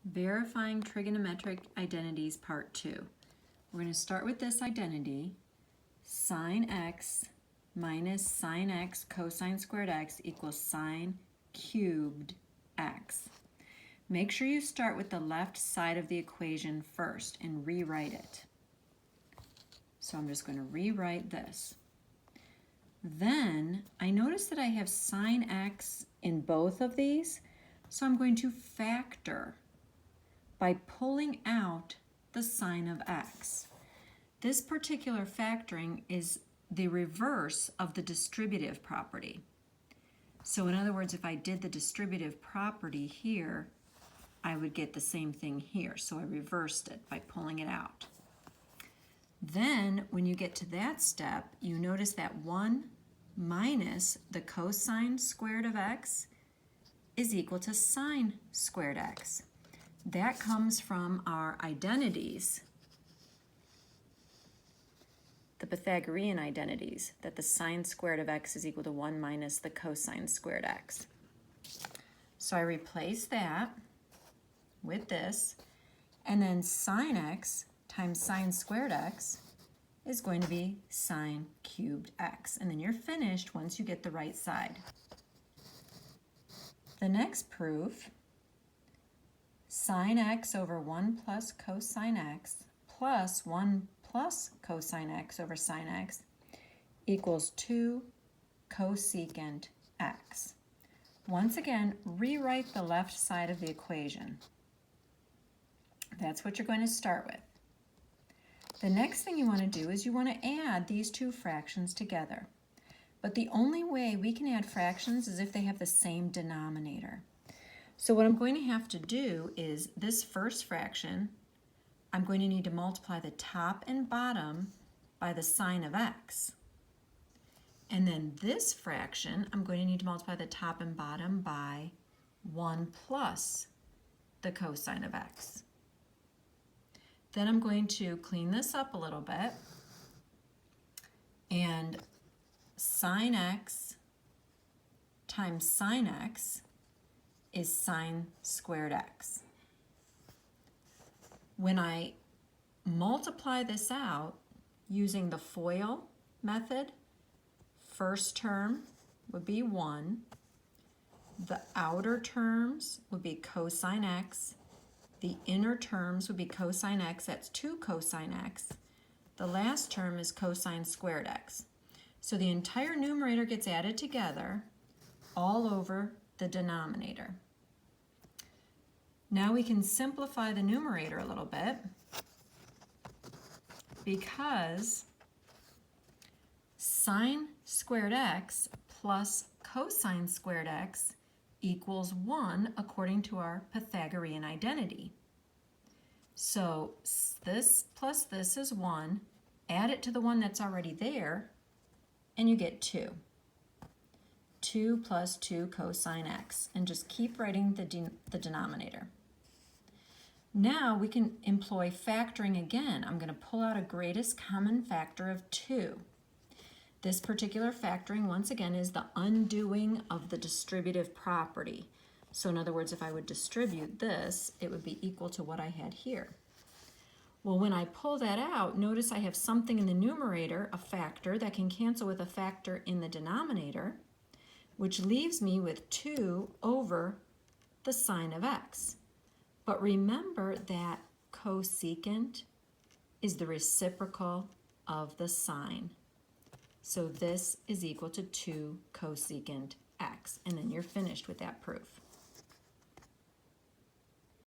Verifying trigonometric identities, part 2. We're going to start with this identity, sine x minus sine x cosine squared x equals sine cubed x. Make sure you start with the left side of the equation first and rewrite it. So I'm just going to rewrite this. Then I notice that I have sine x in both of these, so I'm going to factor by pulling out the sine of x. This particular factoring is the reverse of the distributive property. So in other words, if I did the distributive property here, I would get the same thing here. So I reversed it by pulling it out. Then when you get to that step, you notice that 1 minus the cosine squared of x is equal to sine squared x. That comes from our identities, the Pythagorean identities, that the sine squared of x is equal to 1 minus the cosine squared x. So I replace that with this, and then sine x times sine squared x is going to be sine cubed x. And then you're finished once you get the right side. The next proof, sine x over 1 plus cosine x plus 1 plus cosine x over sine x equals 2 cosecant x. Once again, rewrite the left side of the equation. That's what you're going to start with. The next thing you want to do is you want to add these two fractions together. But the only way we can add fractions is if they have the same denominator. So what I'm going to have to do is this first fraction, I'm going to need to multiply the top and bottom by the sine of x. And then this fraction, I'm going to need to multiply the top and bottom by 1 plus the cosine of x. Then I'm going to clean this up a little bit, and sine x times sine x is sine squared x. When I multiply this out using the FOIL method, first term would be 1, the outer terms would be cosine x, the inner terms would be cosine x, that's 2 cosine x. The last term is cosine squared x. So the entire numerator gets added together all over the denominator. Now we can simplify the numerator a little bit because sine squared x plus cosine squared x equals 1 according to our Pythagorean identity. So this plus this is 1, add it to the one that's already there, and you get 2. 2 plus 2 cosine x, and just keep writing the denominator. Now we can employ factoring again. I'm going to pull out a greatest common factor of 2. This particular factoring, once again, is the undoing of the distributive property. So in other words, if I would distribute this, it would be equal to what I had here. Well, when I pull that out, notice I have something in the numerator, a factor, that can cancel with a factor in the denominator, which leaves me with 2 over the sine of x. But remember that cosecant is the reciprocal of the sine. So this is equal to 2 cosecant x, and then you're finished with that proof.